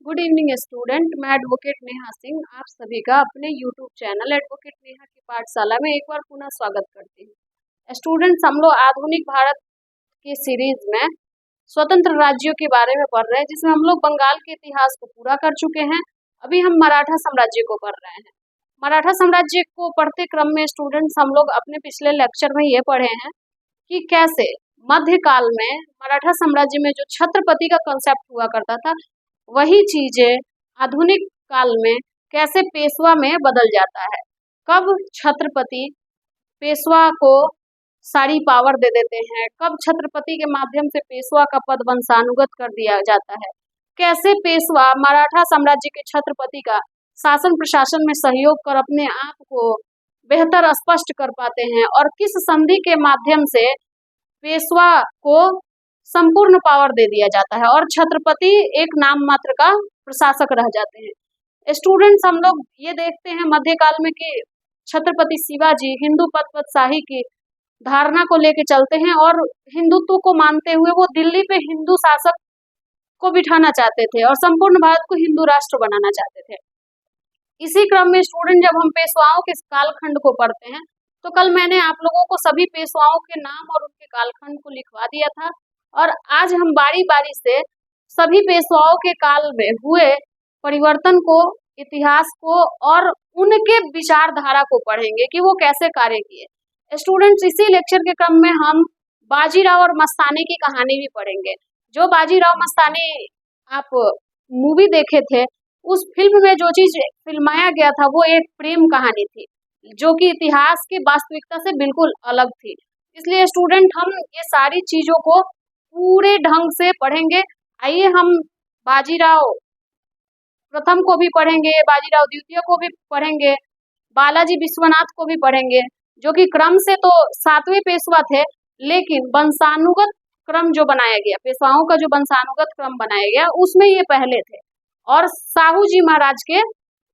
Good evening student. मैं advocate Neha Singh आप सभी का अपने यूट्यूब चैनल एडवोकेट नेहा की पाठशाला में एक बार पुनः स्वागत करती हूँ। स्टूडेंट्स, हम लोग आधुनिक भारत की सीरीज में स्वतंत्र राज्यों के बारे में पढ़ रहे हैं, जिसमें हम लोग बंगाल के इतिहास को पूरा कर चुके हैं। अभी हम मराठा साम्राज्य को पढ़ रहे हैं। मराठा साम्राज्य को पढ़ते क्रम में स्टूडेंट्स, हम लोग अपने पिछले लेक्चर में ये पढ़े हैं कि कैसे मध्यकाल में मराठा साम्राज्य में जो छत्रपति का कंसेप्ट हुआ करता था, वही चीजें आधुनिक काल में कैसे पेशवा में बदल जाता है। कब छत्रपति पेशवा को सारी पावर दे देते हैं, कब छत्रपति के माध्यम से पेशवा का पद वंशानुगत कर दिया जाता है, कैसे पेशवा मराठा साम्राज्य के छत्रपति का शासन प्रशासन में सहयोग कर अपने आप को बेहतर स्पष्ट कर पाते हैं, और किस संधि के माध्यम से पेशवा को संपूर्ण पावर दे दिया जाता है और छत्रपति एक नाम मात्र का प्रशासक रह जाते हैं। स्टूडेंट्स, हम लोग ये देखते हैं मध्यकाल में कि छत्रपति शिवाजी हिंदू पदशाही की धारणा को लेकर चलते हैं और हिंदुत्व को मानते हुए वो दिल्ली पे हिंदू शासक को बिठाना चाहते थे और संपूर्ण भारत को हिंदू राष्ट्र बनाना चाहते थे। इसी क्रम में स्टूडेंट, जब हम पेशवाओं के कालखंड को पढ़ते हैं तो कल मैंने आप लोगों को सभी पेशवाओं के नाम और उनके कालखंड को लिखवा दिया था, और आज हम बारी बारी से सभी पेशवाओं के काल में हुए परिवर्तन को, इतिहास को और उनके विचारधारा को पढ़ेंगे कि वो कैसे कार्य किए। स्टूडेंट्स, इसी लेक्चर के क्रम में हम बाजीराव और मस्तानी की कहानी भी पढ़ेंगे। जो बाजीराव मस्तानी आप मूवी देखे थे, उस फिल्म में जो चीज फिल्माया गया था वो एक प्रेम कहानी थी, जो कि इतिहास की वास्तविकता से बिल्कुल अलग थी। इसलिए स्टूडेंट, हम ये सारी चीजों को पूरे ढंग से पढ़ेंगे। आइए हम बाजीराव प्रथम को भी पढ़ेंगे, बाजीराव द्वितीय को भी पढ़ेंगे, बालाजी विश्वनाथ को भी पढ़ेंगे, जो कि क्रम से तो 7वें पेशवा थे, लेकिन वंशानुगत क्रम जो बनाया गया, पेशवाओं का जो वंशानुगत क्रम बनाया गया, उसमें ये पहले थे और साहू जी महाराज के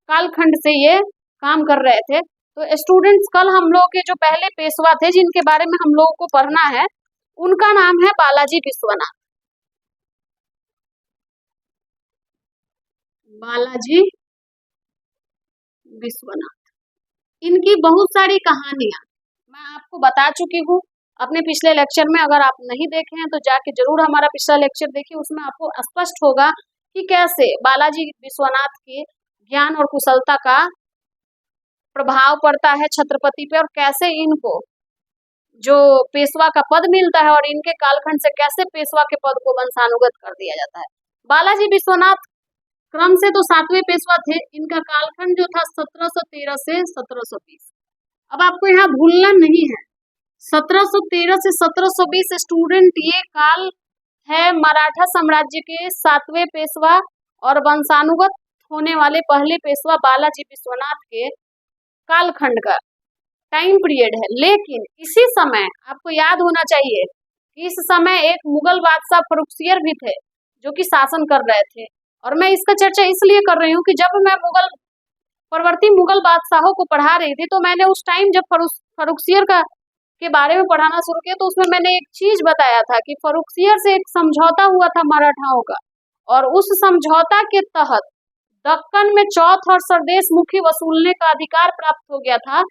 कालखंड से ये काम कर रहे थे। तो स्टूडेंट्स, कल हम लोग के जो पहले पेशवा थे जिनके बारे में हम लोगों को पढ़ना है, उनका नाम है बालाजी विश्वनाथ। बालाजी विश्वनाथ। इनकी बहुत सारी कहानियां मैं आपको बता चुकी हूँ अपने पिछले लेक्चर में। अगर आप नहीं देखे हैं तो जाके जरूर हमारा पिछला लेक्चर देखिए, उसमें आपको स्पष्ट होगा कि कैसे बालाजी विश्वनाथ के ज्ञान और कुशलता का प्रभाव पड़ता है छत्रपति पे, और कैसे इनको जो पेशवा का पद मिलता है और इनके कालखंड से कैसे पेशवा के पद को वंशानुगत कर दिया जाता है। बालाजी विश्वनाथ क्रम से तो 7वें पेशवा थे। इनका कालखंड जो था 1713 से 1720। अब आपको यहाँ भूलना नहीं है, 1713 से 1720 स्टूडेंट, ये काल है मराठा साम्राज्य के 7वें पेशवा और वंशानुगत होने वाले पहले पेशवा बालाजी विश्वनाथ के कालखंड का टाइम पीरियड है। लेकिन इसी समय आपको याद होना चाहिए कि इस समय एक मुगल बादशाह फरुखसियर भी थे जो कि शासन कर रहे थे, और मैं इसका चर्चा इसलिए कर रही हूँ कि जब मैं परवर्ती मुगल बादशाहों को पढ़ा रही थी तो मैंने उस टाइम जब फरुखसियर का के बारे में पढ़ाना शुरू किया तो उसमें मैंने एक चीज बताया था कि फरुखसियर से एक समझौता हुआ था मराठाओं का, और उस समझौता के तहत दक्कन में चौथ और सरदेश मुखी वसूलने का अधिकार प्राप्त हो गया था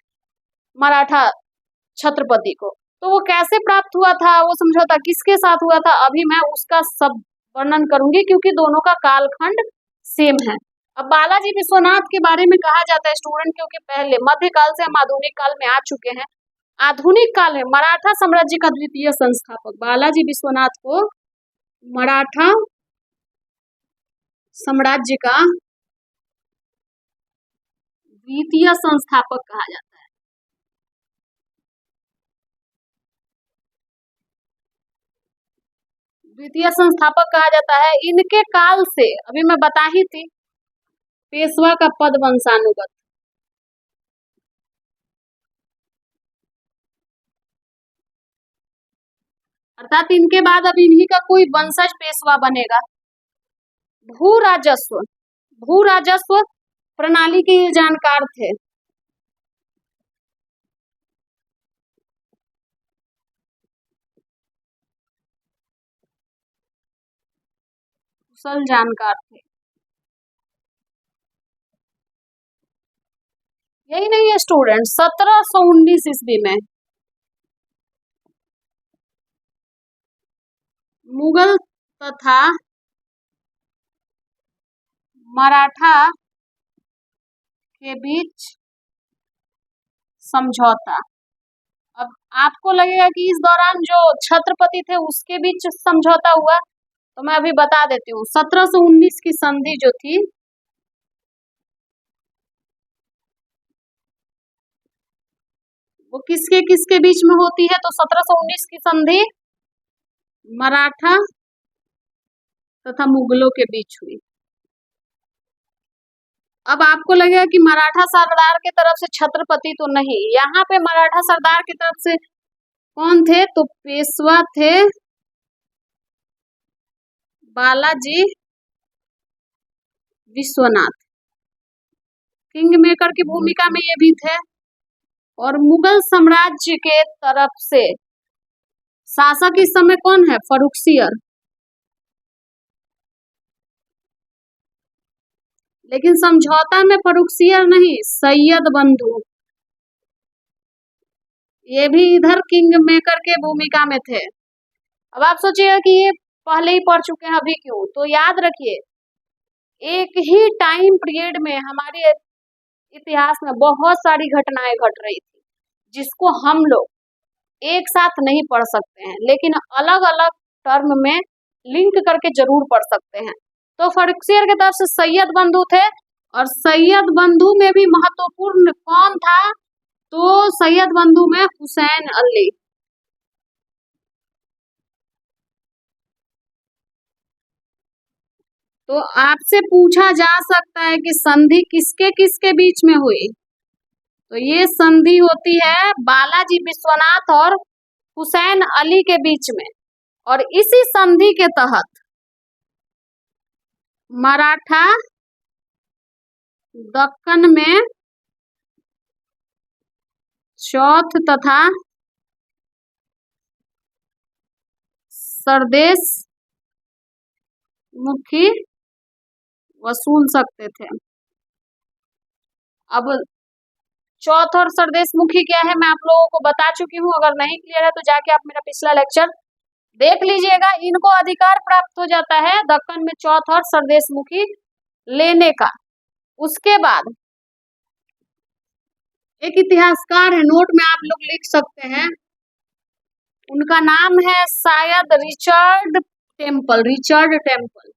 मराठा छत्रपति को। तो वो कैसे प्राप्त हुआ था, वो समझौता किसके साथ हुआ था, अभी मैं उसका सब वर्णन करूंगी क्योंकि दोनों का कालखंड सेम है। अब बालाजी विश्वनाथ के बारे में कहा जाता है स्टूडेंट, क्योंकि पहले मध्यकाल से हम आधुनिक काल में आ चुके हैं। आधुनिक काल है मराठा साम्राज्य का द्वितीय संस्थापक बालाजी विश्वनाथ को मराठा साम्राज्य का द्वितीय संस्थापक कहा जाता है। द्वितीय संस्थापक कहा जाता है। इनके काल से अभी मैं बता ही थी, पेशवा का पद वंशानुगत, अर्थात इनके बाद अब इन्हीं का कोई वंशज पेशवा बनेगा। भू राजस्व प्रणाली के जानकार थे। कुशल जानकार थे। यही नहीं है स्टूडेंट, 1719 ईस्वी में मुगल तथा मराठा के बीच समझौता। अब आपको लगेगा कि इस दौरान जो छत्रपति थे उसके बीच समझौता हुआ, तो मैं अभी बता देती हूँ। 1719 की संधि जो थी वो किसके किसके बीच में होती है, तो 1719 की संधि मराठा तथा मुगलों के बीच हुई। अब आपको लगेगा कि मराठा सरदार की तरफ से छत्रपति तो नहीं, यहाँ पे मराठा सरदार की तरफ से कौन थे, तो पेशवा थे बालाजी विश्वनाथ, किंग मेकर की भूमिका में ये भी थे। और मुगल साम्राज्य के तरफ से शासक इस समय कौन है, फर्रुखसियर। लेकिन समझौता में फर्रुखसियर नहीं, सैयद बंधु, ये भी इधर किंग मेकर के भूमिका में थे। अब आप सोचिएगा कि ये पहले ही पढ़ चुके हैं, अभी क्यों, तो याद रखिए एक ही टाइम पीरियड में हमारे इतिहास में बहुत सारी घटनाएं घट रही थी, जिसको हम लोग एक साथ नहीं पढ़ सकते हैं, लेकिन अलग अलग टर्म में लिंक करके जरूर पढ़ सकते हैं। तो फर्रुखसियर की तरफ से सैयद बंधु थे, और सैयद बंधु में भी महत्वपूर्ण कौन था, तो सैयद बंधु में हुसैन अली। तो आपसे पूछा जा सकता है कि संधि किसके किसके बीच में हुई, तो ये संधि होती है बालाजी विश्वनाथ और हुसैन अली के बीच में। और इसी संधि के तहत मराठा दक्कन में चौथ तथा सरदेश मुखी वसूल सकते थे। अब चौथ और सरदेश मुखी क्या है मैं आप लोगों को बता चुकी हूँ, अगर नहीं क्लियर है तो जाके आप मेरा पिछला लेक्चर देख लीजिएगा। इनको अधिकार प्राप्त हो जाता है दक्कन में चौथ और सरदेश मुखी लेने का। उसके बाद एक इतिहासकार है, नोट में आप लोग लिख सकते हैं, उनका नाम है शायद रिचर्ड टेम्पल, रिचर्ड टेम्पल।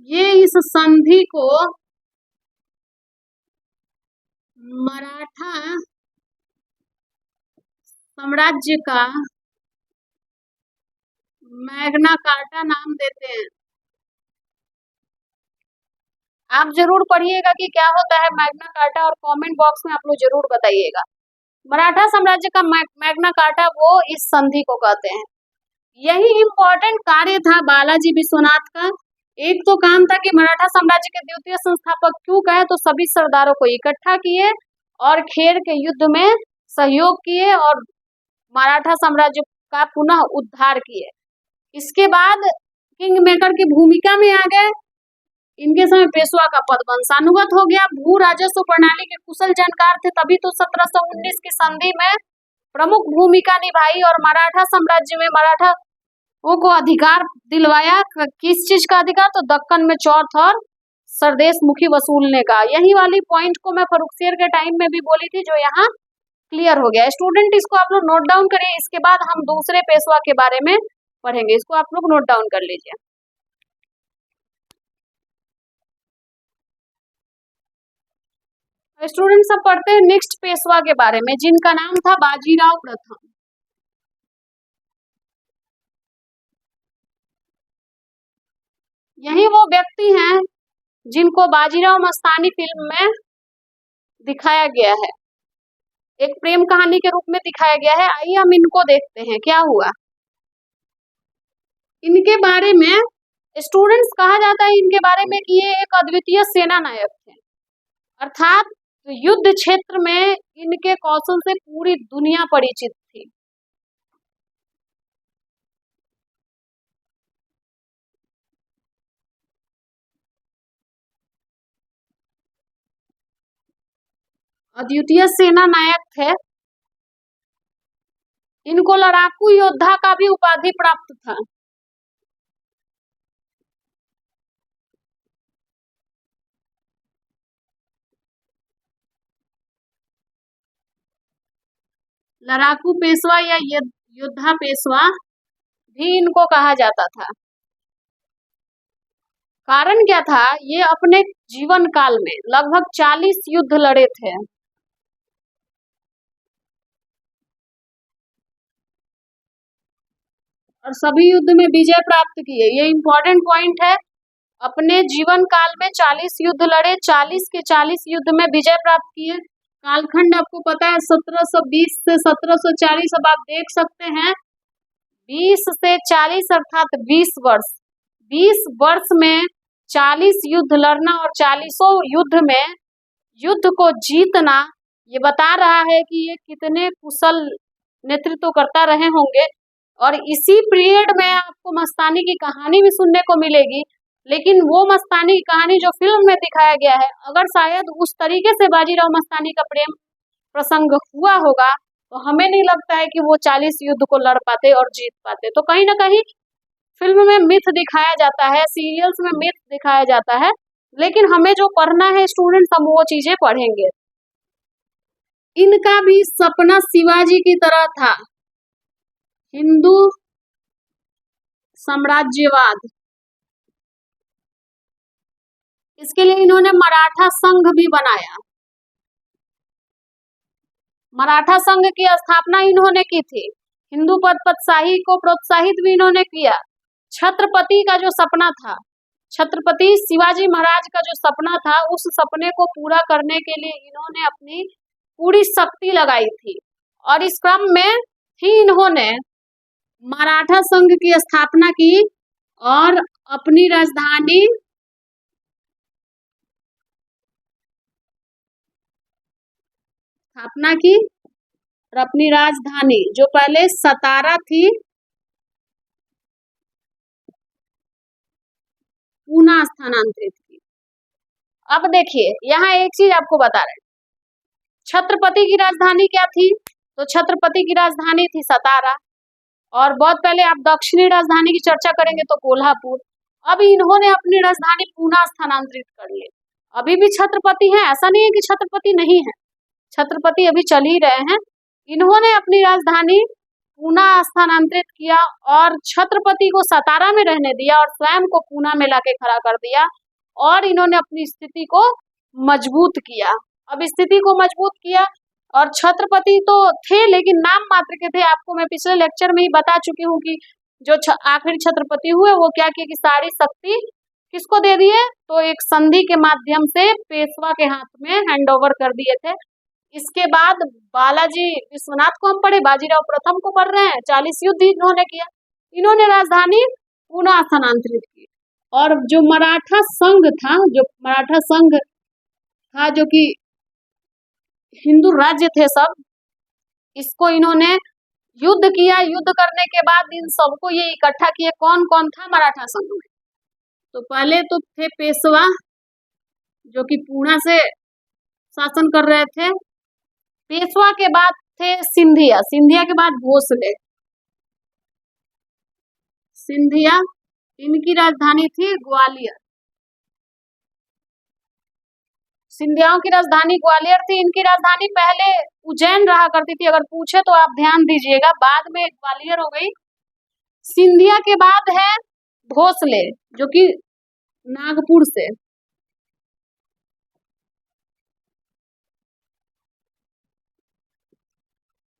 ये इस संधि को मराठा साम्राज्य का मैग्ना कार्टा नाम देते हैं। आप जरूर पढ़िएगा कि क्या होता है मैग्ना कार्टा, और कमेंट बॉक्स में आप लोग जरूर बताइएगा। मराठा साम्राज्य का मैग्ना कार्टा वो इस संधि को कहते हैं। यही इंपॉर्टेंट कार्य था बालाजी विश्वनाथ का। एक तो काम था कि मराठा साम्राज्य के द्वितीय संस्थापक क्यों कहे, तो सभी सरदारों को इकट्ठा किए और खेर के युद्ध में सहयोग किए और मराठा साम्राज्य का पुनः उद्धार किए। इसके बाद किंग मेकर की भूमिका में आ गए। इनके समय पेशवा का पद वंशानुगत हो गया। भू राजस्व प्रणाली के कुशल जानकार थे, तभी तो 1719 की संधि में प्रमुख भूमिका निभाई और मराठा साम्राज्य में मराठा को अधिकार दिलवाया। किस चीज का अधिकार, तो दक्कन में चौथ और सरदेश मुखी वसूलने का। यही वाली पॉइंट को मैं फर्रुखसियर के टाइम में भी बोली थी, जो यहाँ क्लियर हो गया। स्टूडेंट इसको आप लोग नोट डाउन करिए, इसके बाद हम दूसरे पेशवा के बारे में पढ़ेंगे, इसको आप लोग नोट डाउन कर लीजिए। स्टूडेंट सब पढ़ते हैं नेक्स्ट पेशवा के बारे में, जिनका नाम था बाजीराव प्रथम। यही वो व्यक्ति हैं जिनको बाजीराव मस्तानी फिल्म में दिखाया गया है, एक प्रेम कहानी के रूप में दिखाया गया है। आइए हम इनको देखते हैं क्या हुआ। इनके बारे में स्टूडेंट्स कहा जाता है इनके बारे में कि ये एक अद्वितीय सेना नायक थे, अर्थात युद्ध क्षेत्र में इनके कौशल से पूरी दुनिया परिचित थी। अद्वितीय सेना नायक थे। इनको लड़ाकू योद्धा का भी उपाधि प्राप्त था। लड़ाकू पेशवा या योद्धा पेशवा भी इनको कहा जाता था। कारण क्या था? ये अपने जीवन काल में लगभग 40 युद्ध लड़े थे। और सभी युद्ध में विजय प्राप्त किए। ये इंपॉर्टेंट पॉइंट है। अपने जीवन काल में 40 युद्ध लड़े, 40 के 40 युद्ध में विजय प्राप्त किए। कालखंड आपको पता है 1720 से 1740। अब आप देख सकते हैं 20 से 40 अर्थात 20 वर्ष। 20 वर्ष में 40 युद्ध लड़ना और 40 युद्ध में युद्ध को जीतना, ये बता रहा है कि ये कितने कुशल नेतृत्व करता रहे होंगे। और इसी पीरियड में आपको मस्तानी की कहानी भी सुनने को मिलेगी। लेकिन वो मस्तानी की कहानी जो फिल्म में दिखाया गया है, अगर शायद उस तरीके से बाजीराव मस्तानी का प्रेम प्रसंग हुआ होगा तो हमें नहीं लगता है कि वो 40 युद्ध को लड़ पाते और जीत पाते। तो कहीं ना कहीं फिल्म में मिथ दिखाया जाता है, सीरियल्स में मिथ दिखाया जाता है, लेकिन हमें जो पढ़ना है स्टूडेंट्स, हम वो चीजें पढ़ेंगे। इनका भी सपना शिवाजी की तरह था, हिंदू साम्राज्यवाद। इसके लिए इन्होंने मराठा संघ भी बनाया। मराठा संघ की स्थापना इन्होंने की थी। हिंदू पदशाही को प्रोत्साहित भी इन्होंने किया। छत्रपति का जो सपना था, छत्रपति शिवाजी महाराज का जो सपना था, उस सपने को पूरा करने के लिए इन्होंने अपनी पूरी शक्ति लगाई थी। और इस क्रम में ही इन्होंने मराठा संघ की स्थापना की और अपनी राजधानी स्थापना की और अपनी राजधानी जो पहले सतारा थी, पूना स्थानांतरित की। अब देखिए यहाँ एक चीज आपको बता रहे हैं, छत्रपति की राजधानी क्या थी? तो छत्रपति की राजधानी थी सतारा। और बहुत पहले आप दक्षिणी राजधानी की चर्चा करेंगे तो कोल्हापुर। अब इन्होंने अपनी राजधानी पूना स्थानांतरित कर ली। अभी भी छत्रपति हैं, ऐसा नहीं है कि छत्रपति नहीं है, छत्रपति अभी चल ही रहे हैं। इन्होंने अपनी राजधानी पूना स्थानांतरित किया और छत्रपति को सतारा में रहने दिया और स्वयं को पूना में लाके खड़ा कर दिया। और इन्होंने अपनी स्थिति को मजबूत किया। अब स्थिति को मजबूत किया और छत्रपति तो थे लेकिन नाम मात्र के थे। आपको मैं पिछले लेक्चर में ही बता चुकी हूँ कि जो आखिरी छत्रपति हुए वो क्या किए कि सारी शक्ति किसको दे दिए? तो एक संधि के माध्यम से पेशवा के हाथ में हैंड ओवर कर दिए थे। इसके बाद बालाजी विश्वनाथ को हम पढ़े, बाजीराव प्रथम को पढ़ रहे हैं, 40 युद्ध इन्होंने किया। इन्होंने राजधानी पूना स्थानांतरित की। और जो मराठा संघ था, जो मराठा संघ था जो कि हिंदू राज्य थे सब, इसको इन्होंने युद्ध किया। युद्ध करने के बाद इन सबको ये इकट्ठा किए। कौन कौन था मराठा संघ में? तो पहले तो थे पेशवा जो कि पूना से शासन कर रहे थे। पेशवा के बाद थे सिंधिया, सिंधिया के बाद भोसले। सिंधिया, इनकी राजधानी थी ग्वालियर। सिंधियाओं की राजधानी ग्वालियर थी। इनकी राजधानी पहले उज्जैन रहा करती थी, अगर पूछे तो आप ध्यान दीजिएगा, बाद में ग्वालियर हो गई। सिंधिया के बाद है भोसले जो कि नागपुर से।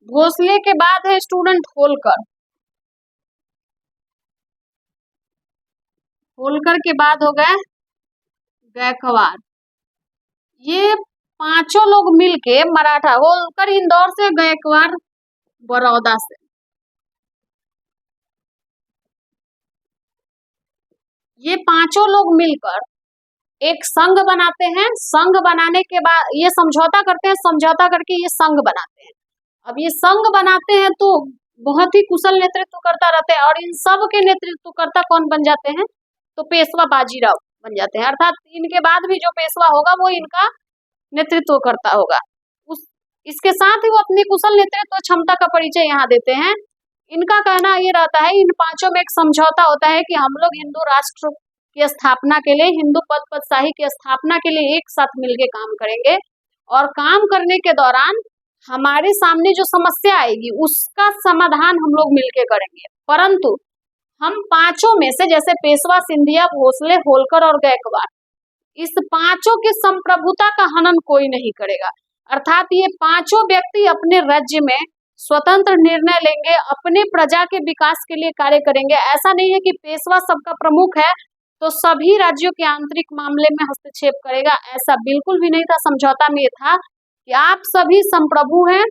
भोसले के बाद है स्टूडेंट होलकर। होलकर के बाद हो गए गायकवाड़। ये पांचों लोग मिलके मराठा, होलकर इंदौर से, गायकवाड़ बड़ौदा से, ये पांचों लोग मिलकर एक संघ बनाते हैं। संघ बनाने के बाद ये समझौता करते हैं, समझौता करके ये संघ बनाते हैं। अब ये संघ बनाते हैं तो बहुत ही कुशल नेतृत्व करता रहते हैं। और इन सब के नेतृत्वकर्ता कौन बन जाते हैं? तो पेशवा बाजीराव बन जाते हैं। अर्थात इनके बाद भी जो पेशवा होगा वो इनका नेतृत्व करता होगा। इसके साथ ही वो अपनी कुशल नेतृत्व क्षमता का परिचय यहाँ देते हैं। इनका कहना ये रहता है, इन पांचों में एक समझौता होता है कि हम लोग हिंदू राष्ट्र की स्थापना के लिए, हिंदू पदशाही की स्थापना के लिए एक साथ मिलकर काम करेंगे, और काम करने के दौरान हमारे सामने जो समस्या आएगी उसका समाधान हम लोग मिलकर करेंगे। परंतु हम पांचों में से, जैसे पेशवा, सिंधिया, भोसले, होलकर और गायकवाड़, इस पांचों की संप्रभुता का हनन कोई नहीं करेगा। अर्थात ये पांचों व्यक्ति अपने राज्य में स्वतंत्र निर्णय लेंगे, अपने प्रजा के विकास के लिए कार्य करेंगे। ऐसा नहीं है कि पेशवा सबका प्रमुख है तो सभी राज्यों के आंतरिक मामले में हस्तक्षेप करेगा, ऐसा बिल्कुल भी नहीं था। समझौता में ये था कि आप सभी संप्रभु हैं,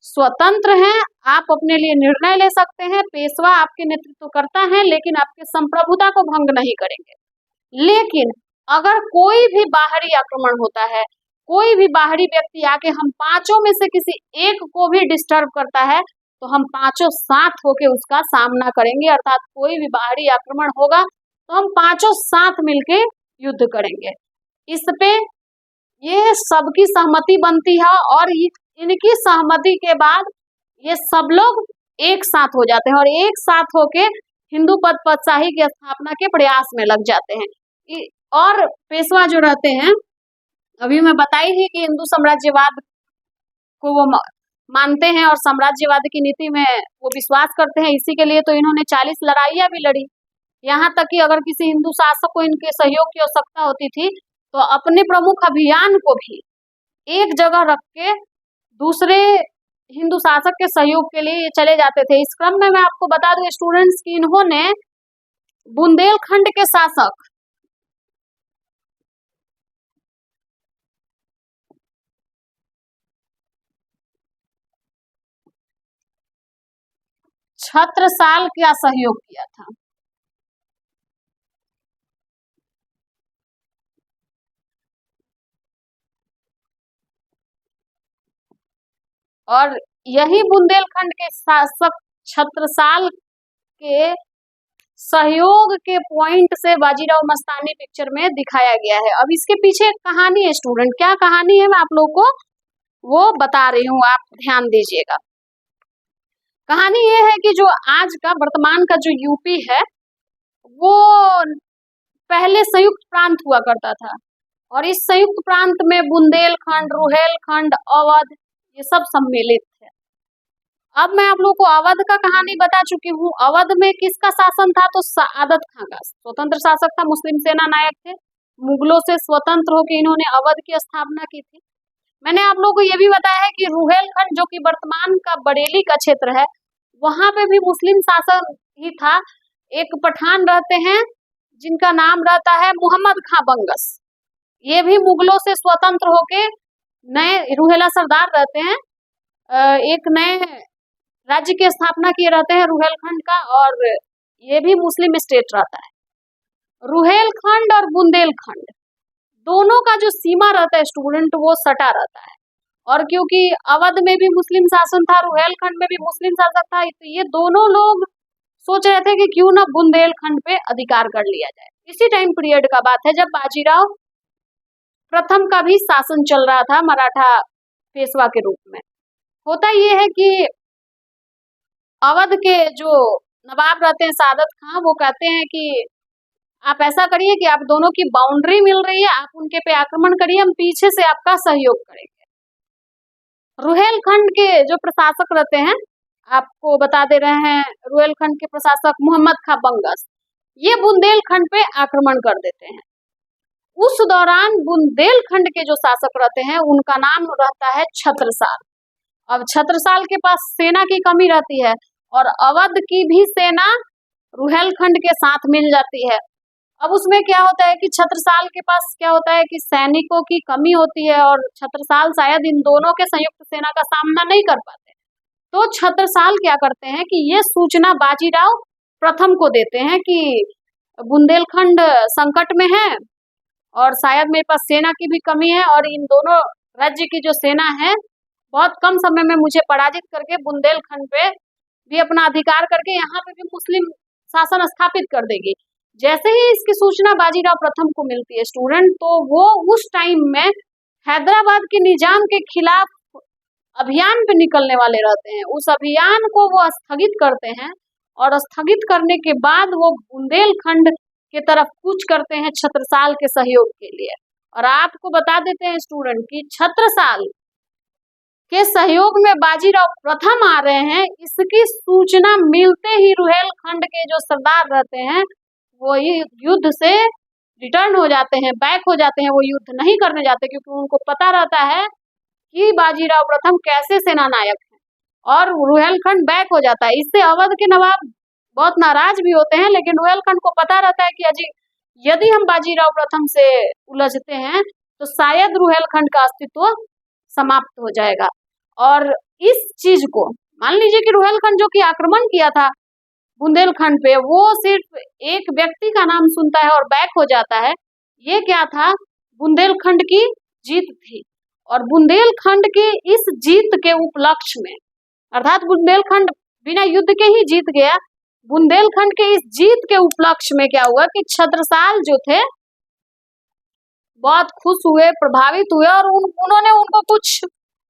स्वतंत्र हैं, आप अपने लिए निर्णय ले सकते हैं, पेशवा आपके नेतृत्व करता है, लेकिन आपके संप्रभुता को भंग नहीं करेंगे। लेकिन अगर कोई भी बाहरी आक्रमण होता है, कोई भी बाहरी व्यक्ति आके हम पांचों में से किसी एक को भी डिस्टर्ब करता है, तो हम पांचों साथ होके उसका सामना करेंगे। अर्थात कोई भी बाहरी आक्रमण होगा तो हम पांचों साथ मिलके युद्ध करेंगे। इस पे ये सबकी सहमति बनती है, और इनकी सहमति के बाद ये सब लोग एक साथ हो जाते हैं और एक साथ होके हिंदू पदशाही की स्थापना के प्रयास में लग जाते हैं। और पेशवा जो रहते हैं, अभी मैं बताई थी कि हिंदू साम्राज्यवाद को वो मानते हैं और साम्राज्यवाद की नीति में वो विश्वास करते हैं। इसी के लिए तो इन्होंने 40 लड़ाइयां भी लड़ी। यहाँ तक कि अगर किसी हिंदू शासक को इनके सहयोग की आवश्यकता होती थी तो अपने प्रमुख अभियान को भी एक जगह रख के दूसरे हिंदू शासक के सहयोग के लिए ये चले जाते थे। इस क्रम में मैं आपको बता दूं स्टूडेंट्स की इन्होंने बुंदेलखंड के शासक छत्रसाल का सहयोग किया था। और यही बुंदेलखंड के शासक छत्रसाल के सहयोग के पॉइंट से बाजीराव मस्तानी पिक्चर में दिखाया गया है। अब इसके पीछे एक कहानी है स्टूडेंट, क्या कहानी है मैं आप लोगों को वो बता रही हूँ, आप ध्यान दीजिएगा। कहानी ये है कि जो आज का वर्तमान का जो यूपी है वो पहले संयुक्त प्रांत हुआ करता था, और इस संयुक्त प्रांत में बुंदेलखंड, रुहेलखंड, अवध ये सब सम्मिलित है। अब मैं आप लोगों को अवध का कहानी बता चुकी हूँ। अवध में किसका शासन था? तो सआदत खां का स्वतंत्र शासक था, मुस्लिम सेना नायक थे। मुगलों से स्वतंत्र होकर इन्होंने अवध की स्थापना की थी। मैंने आप लोगों को ये भी बताया है कि रुहेलखंड जो कि वर्तमान का बरेली का क्षेत्र है, वहां पे भी मुस्लिम शासन ही था। एक पठान रहते हैं जिनका नाम रहता है मोहम्मद खां बंगस। ये भी मुगलों से स्वतंत्र होके नए रुहेला सरदार रहते हैं, एक नए राज्य की स्थापना किए रहते हैं रुहेलखंड का, और ये भी मुस्लिम स्टेट रहता है। रुहेलखंड और बुंदेलखंड दोनों का जो सीमा रहता है स्टूडेंट वो सटा रहता है, और क्योंकि अवध में भी मुस्लिम शासन था, रुहेलखंड में भी मुस्लिम शासक था, तो ये दोनों लोग सोच रहे थे कि क्यों ना बुंदेलखंड पे अधिकार कर लिया जाए। इसी टाइम पीरियड का बात है जब बाजीराव प्रथम का भी शासन चल रहा था मराठा पेशवा के रूप में। होता ये है कि अवध के जो नवाब रहते हैं सआदत खां, वो कहते हैं कि आप ऐसा करिए कि आप दोनों की बाउंड्री मिल रही है, आप उनके पे आक्रमण करिए, हम पीछे से आपका सहयोग करेंगे। रुहेलखंड के जो प्रशासक रहते हैं, आपको बता दे रहे हैं, रुहेलखंड के प्रशासक मोहम्मद खां बंगस, ये बुंदेलखंड पे आक्रमण कर देते हैं। उस दौरान बुंदेलखंड के जो शासक रहते हैं उनका नाम रहता है छत्रसाल। अब छत्रसाल के पास सेना की कमी रहती है और अवध की भी सेना रुहेलखंड के साथ मिल जाती है। अब उसमें क्या होता है कि छत्रसाल के पास क्या होता है कि सैनिकों की कमी होती है और छत्रसाल शायद इन दोनों के संयुक्त सेना का सामना नहीं कर पाते। तो छत्रसाल क्या करते हैं कि ये सूचना बाजीराव प्रथम को देते हैं कि बुंदेलखंड संकट में है और शायद मेरे पास सेना की भी कमी है, और इन दोनों राज्य की जो सेना है बहुत कम समय में मुझे पराजित करके बुंदेलखंड पे भी अपना अधिकार करके यहाँ पे भी मुस्लिम शासन स्थापित कर देगी। जैसे ही इसकी सूचना बाजीराव प्रथम को मिलती है स्टूडेंट, तो वो उस टाइम में हैदराबाद के निजाम के खिलाफ अभियान पे निकलने वाले रहते हैं। उस अभियान को वो स्थगित करते हैं और स्थगित करने के बाद वो बुंदेलखंड के तरफ कूच करते हैं छत्रसाल के सहयोग के लिए। और आपको बता देते हैं स्टूडेंट कि छत्रसाल के सहयोग में बाजीराव प्रथम आ रहे हैं, इसकी सूचना मिलते ही रुहेलखंड के जो सरदार रहते हैं वो युद्ध से रिटर्न हो जाते हैं, बैक हो जाते हैं। वो युद्ध नहीं करने जाते क्योंकि उनको पता रहता है कि बाजीराव प्रथम कैसे सेना नायक है, और रुहेलखंड बैक हो जाता है। इससे अवध के नवाब बहुत नाराज भी होते हैं, लेकिन रुहेलखंड को पता रहता है कि अजी यदि हम बाजीराव प्रथम से उलझते हैं तो शायद रुहेलखंड का अस्तित्व समाप्त हो जाएगा। और इस चीज को मान लीजिए कि रुहेलखंड जो कि आक्रमण किया था बुंदेलखंड पे, वो सिर्फ एक व्यक्ति का नाम सुनता है और बैक हो जाता है। ये क्या था? बुंदेलखंड की जीत थी। और बुंदेलखंड के इस जीत के उपलक्ष्य में, अर्थात बुंदेलखंड बिना युद्ध के ही जीत गया, बुंदेलखंड के इस जीत के उपलक्ष्य में क्या हुआ कि छत्रसाल जो थे बहुत खुश हुए, प्रभावित हुए, और उन्होंने उनको कुछ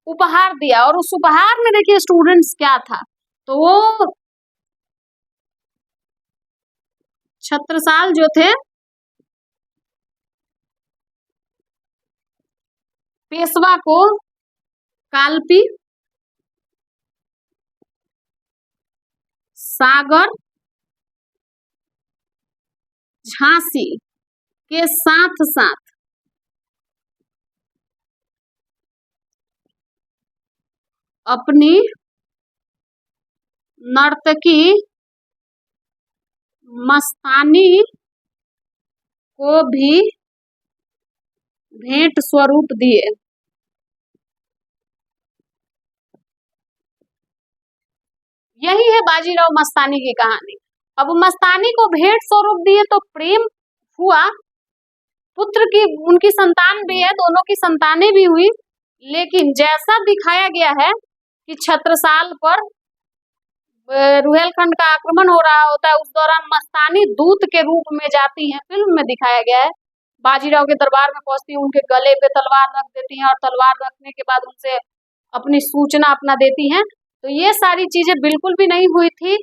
उपहार दिया। और उस उपहार में देखिए स्टूडेंट्स क्या था, तो वो छत्रसाल जो थे पेशवा को कालपी, सागर, झांसी के साथ साथ अपनी नर्तकी मस्तानी को भी भेंट स्वरूप दिए। यही है बाजीराव मस्तानी की कहानी। अब मस्तानी को भेंट स्वरूप दिए तो प्रेम हुआ, पुत्र की उनकी संतान भी है, दोनों की संतानें भी हुई। लेकिन जैसा दिखाया गया है कि छत्रसाल पर रुहेलखंड का आक्रमण हो रहा होता है, उस दौरान मस्तानी दूत के रूप में जाती हैं, फिल्म में दिखाया गया है। बाजीराव के दरबार में पहुंचती है, उनके गले पे तलवार रख देती हैं और तलवार रखने के बाद उनसे अपनी सूचना अपना देती हैं। तो ये सारी चीजें बिल्कुल भी नहीं हुई थी।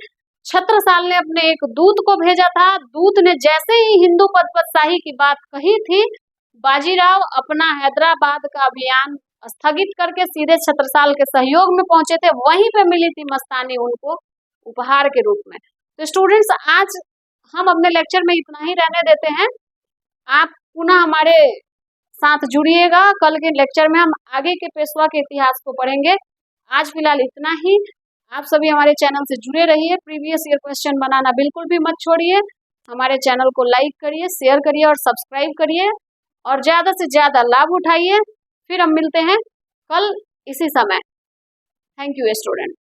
छत्रसाल ने अपने एक दूत को भेजा था। दूत ने जैसे ही हिंदू पदपतशाही की बात कही थी, बाजीराव अपना हैदराबाद का अभियान स्थगित करके सीधे छत्रसाल के सहयोग में पहुंचे थे। वहीं पे मिली थी मस्तानी उनको उपहार के रूप में। तो स्टूडेंट्स, आज हम अपने लेक्चर में इतना ही रहने देते हैं। आप पुनः हमारे साथ जुड़िएगा। कल के लेक्चर में हम आगे के पेशवा के इतिहास को पढ़ेंगे। आज फिलहाल इतना ही। आप सभी हमारे चैनल से जुड़े रहिए। प्रीवियस ईयर क्वेश्चन बनाना बिल्कुल भी मत छोड़िए। हमारे चैनल को लाइक करिए, शेयर करिए और सब्सक्राइब करिए, और ज़्यादा से ज़्यादा लाभ उठाइए। फिर हम मिलते हैं कल इसी समय। Thank you student.